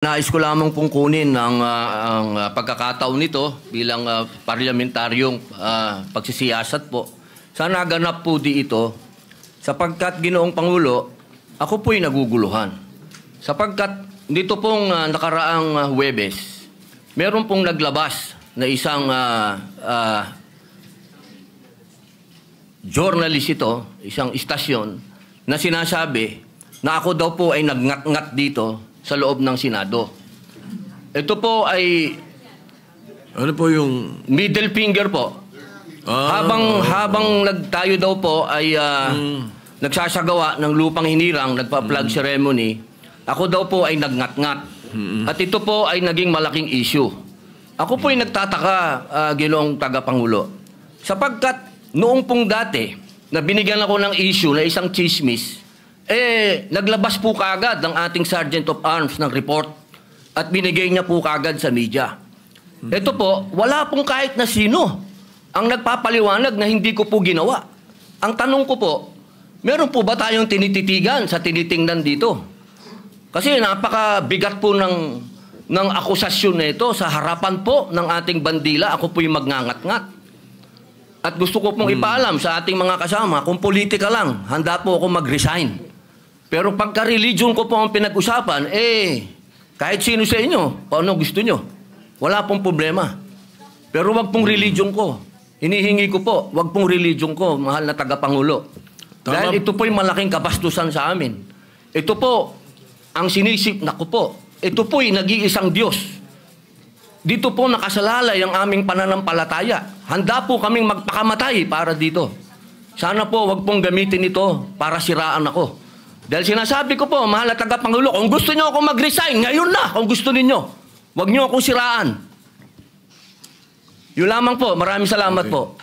Nais ko lamang pong kunin ang pagkakataon nito bilang parlamentaryong pagsisiyasat po. Sana ganap po di ito sapagkat Ginoong Pangulo, ako po'y naguguluhan. Sapagkat dito pong nakaraang Huwebes, meron pong naglabas na isang journalist ito, isang istasyon, na sinasabi na ako daw po ay nagngat-ngat dito sa loob ng Senado. Ito po ay ano po yung middle finger po. Habang tayo daw po ay nagsasagawa ng lupang hinirang, nagpa-flag ceremony, ako daw po ay nagngat-ngat. At ito po ay naging malaking issue. Ako po ay nagtataka, Ginoong Tagapangulo, sapagkat noong pong dati na binigyan ako ng issue na isang chismis, naglabas po kaagad ng ating Sergeant of Arms ng report at binigay niya po kaagad sa media. Ito po, wala pong kahit na sino ang nagpapaliwanag na hindi ko po ginawa. Ang tanong ko po, meron po ba tayong tinititigan sa tinitingnan dito? Kasi napakabigat po ng akusasyon na ito sa harapan po ng ating bandila. Ako po yung magngangat-ngat. At gusto ko pong ipaalam sa ating mga kasama, kung politika lang, handa po ako mag-resign. Pero pagka-religion ko po ang pinag-usapan, kahit sino sa inyo, paano gusto nyo, wala pong problema. Pero wag pong religion ko. Hinihingi ko po, wag pong religion ko, mahal na tagapangulo. Dahil ito po'y malaking kabastusan sa amin. Ito po, ang sinisip na ko po, ito po'y nag-iisang Diyos. Dito po nakasalalay ang aming pananampalataya. Handa po kaming magpakamatay para dito. Sana po wag pong gamitin ito para siraan ako. Dahil sinasabi ko po, mahal na tagapangulo, kung gusto niyo ako mag-resign, ngayon na, kung gusto ninyo. Huwag niyo akong siraan. Yun lamang po. Maraming salamat po.